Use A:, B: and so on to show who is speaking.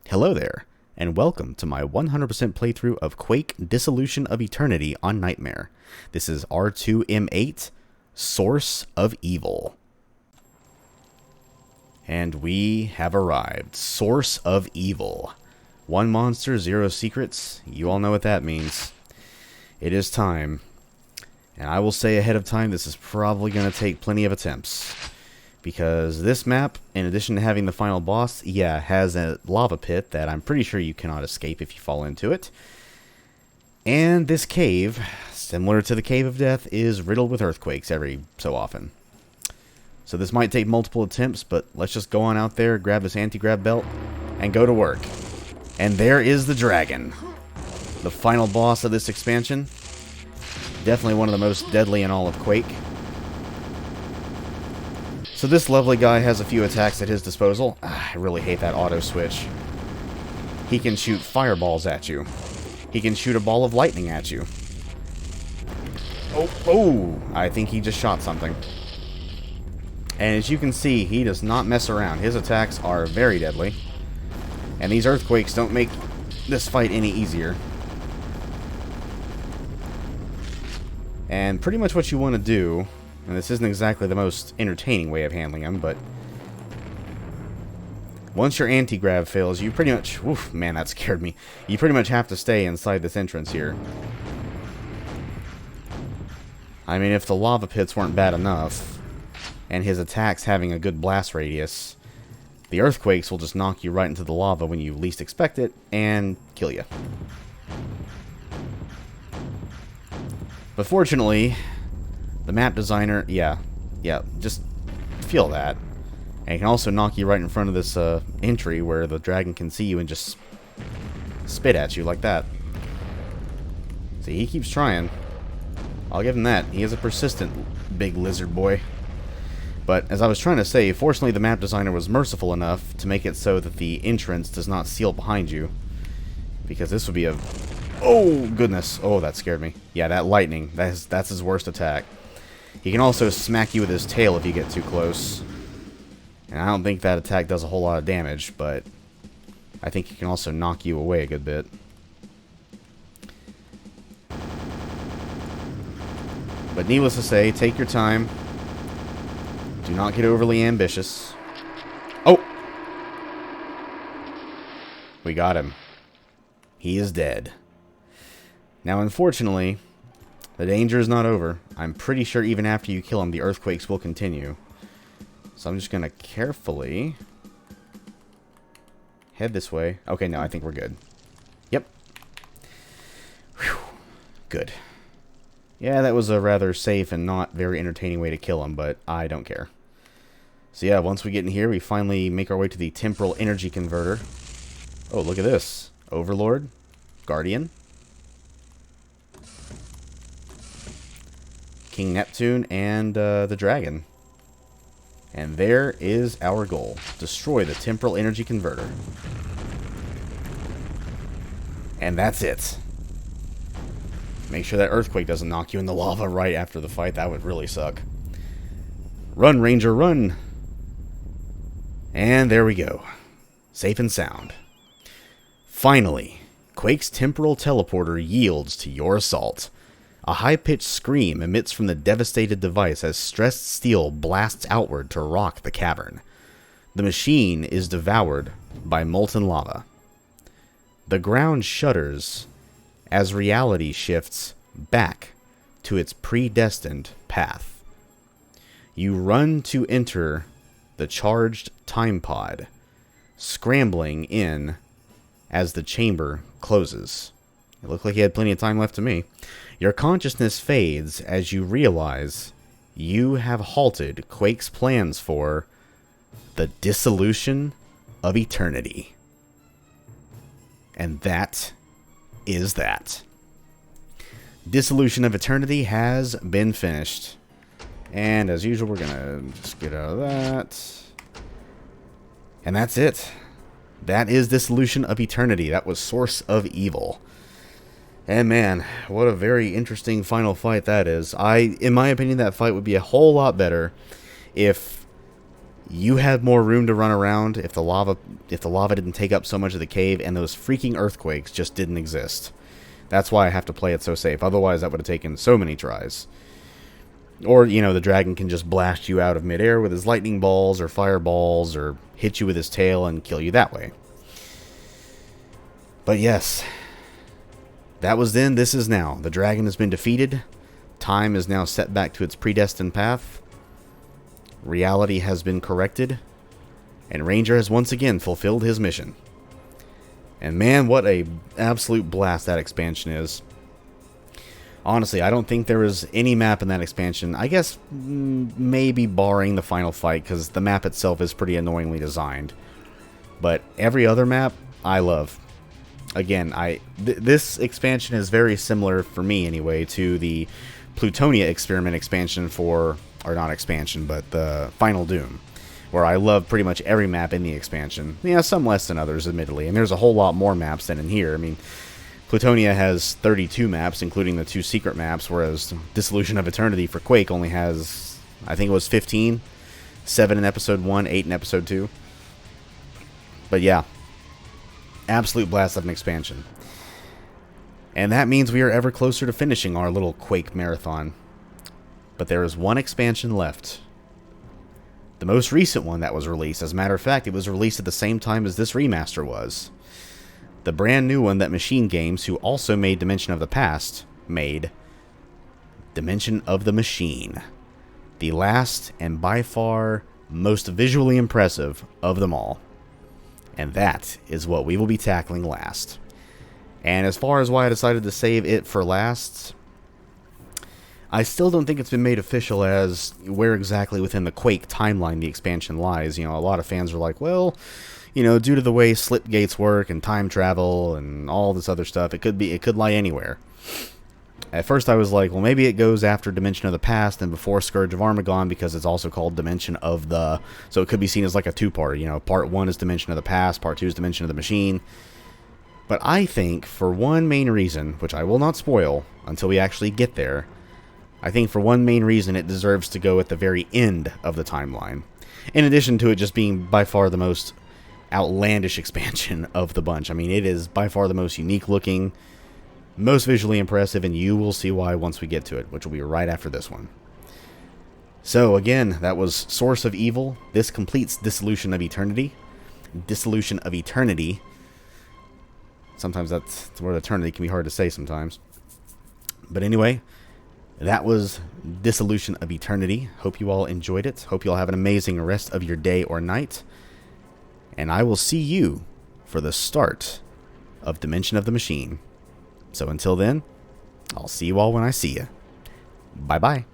A: Hello there, and welcome to my 100% playthrough of Quake Dissolution of Eternity on Nightmare. This is R2M8, Source of Evil. And we have arrived. Source of Evil. One monster, zero secrets. You all know what that means. It is time. And I will say ahead of time, this is probably going to take plenty of attempts. Because this map, in addition to having the final boss, has a lava pit that I'm pretty sure you cannot escape if you fall into it. And this cave, similar to the Cave of Death, is riddled with earthquakes every so often. So this might take multiple attempts, but let's just go on out there, grab this anti-grav belt, and go to work. And there is the dragon. The final boss of this expansion. Definitely one of the most deadly in all of Quake. So this lovely guy has a few attacks at his disposal. I really hate that auto switch. He can shoot fireballs at you. He can shoot a ball of lightning at you. Oh, I think he just shot something. And as you can see, he does not mess around. His attacks are very deadly. And these earthquakes don't make this fight any easier. And pretty much what you want to do, and this isn't exactly the most entertaining way of handling them, but once your anti-grav fails, you pretty much... Oof, man, that scared me. You pretty much have to stay inside this entrance here. I mean, if the lava pits weren't bad enough, and his attacks having a good blast radius, the earthquakes will just knock you right into the lava when you least expect it, and kill you. But fortunately, the map designer, just feel that. And it can also knock you right in front of this entry where the dragon can see you and just spit at you like that. See, he keeps trying. I'll give him that. He is a persistent big lizard boy. But as I was trying to say, fortunately the map designer was merciful enough to make it so that the entrance does not seal behind you. Because this would be a... Oh, goodness. Oh, that scared me. Yeah, that lightning. That's his worst attack. He can also smack you with his tail if you get too close. And I don't think that attack does a whole lot of damage, but I think he can also knock you away a good bit. But needless to say, take your time. Do not get overly ambitious. Oh! We got him. He is dead. Now, unfortunately, the danger is not over. I'm pretty sure even after you kill him, the earthquakes will continue. So I'm just going to carefully head this way. Okay, no, I think we're good. Yep. Whew. Good. Yeah, that was a rather safe and not very entertaining way to kill him, but I don't care. So yeah, once we get in here, we finally make our way to the Temporal Energy Converter. Oh, look at this. Overlord. Guardian. King Neptune, and the dragon. And there is our goal. Destroy the Temporal Energy Converter. And that's it. Make sure that earthquake doesn't knock you in the lava right after the fight. That would really suck. Run, Ranger, run! And there we go. Safe and sound. Finally, Quake's temporal teleporter yields to your assault. A high-pitched scream emits from the devastated device as stressed steel blasts outward to rock the cavern. The machine is devoured by molten lava. The ground shudders as reality shifts back to its predestined path. You run to enter the charged time pod, scrambling in as the chamber closes. It looked like he had plenty of time left to me. Your consciousness fades as you realize you have halted Quake's plans for the Dissolution of Eternity. And that is that. Dissolution of Eternity has been finished. And as usual, we're gonna just get out of that. And that's it. That is Dissolution of Eternity. That was Source of Evil. And man, what a very interesting final fight that is. In my opinion, that fight would be a whole lot better if You had more room to run around if the lava didn't take up so much of the cave, and those freaking earthquakes just didn't exist. That's why I have to play it so safe. Otherwise, that would have taken so many tries. Or, you know, the dragon can just blast you out of midair with his lightning balls or fireballs, or hit you with his tail and kill you that way. But yes, that was then, this is now. The dragon has been defeated. Time is now set back to its predestined path. Reality has been corrected. And Ranger has once again fulfilled his mission. And man, what a absolute blast that expansion is. Honestly, I don't think there was any map in that expansion. I guess maybe barring the final fight, because the map itself is pretty annoyingly designed. But every other map, I love. Again, this expansion is very similar, for me anyway, to the Plutonia experiment expansion for, or not expansion, but the Final Doom, where I love pretty much every map in the expansion. Yeah, some less than others, admittedly, and there's a whole lot more maps than in here. I mean, Plutonia has 32 maps, including the 2 secret maps, whereas Dissolution of Eternity for Quake only has, I think it was 15, 7 in Episode 1, 8 in Episode 2. But yeah, absolute blast of an expansion. And that means we are ever closer to finishing our little Quake marathon. But there is one expansion left. The most recent one that was released. As a matter of fact, it was released at the same time as this remaster was. The brand new one that Machine Games, who also made Dimension of the Past, made. Dimension of the Machine. The last and by far most visually impressive of them all. And that is what we will be tackling last. And as far as why I decided to save it for last, I still don't think it's been made official as where exactly within the Quake timeline the expansion lies. You know, a lot of fans are like, well, you know, due to the way slipgates work and time travel and all this other stuff, it could lie anywhere. At first I was like, well, maybe it goes after Dimension of the Past and before Scourge of Armagon, because it's also called Dimension of the... So it could be seen as like a two-part. You know, part 1 is Dimension of the Past, part 2 is Dimension of the Machine. But I think, for one main reason, which I will not spoil until we actually get there, I think for one main reason it deserves to go at the very end of the timeline. In addition to it just being by far the most outlandish expansion of the bunch. I mean, it is by far the most unique looking, most visually impressive, and you will see why once we get to it, which will be right after this one. So again, that was Source of Evil. This completes Dissolution of Eternity. Dissolution of Eternity. Sometimes that's the word eternity can be hard to say sometimes. But anyway, that was Dissolution of Eternity. Hope you all enjoyed it. Hope you all have an amazing rest of your day or night. And I will see you for the start of Dimension of the Machine. So until then, I'll see you all when I see you. Bye-bye.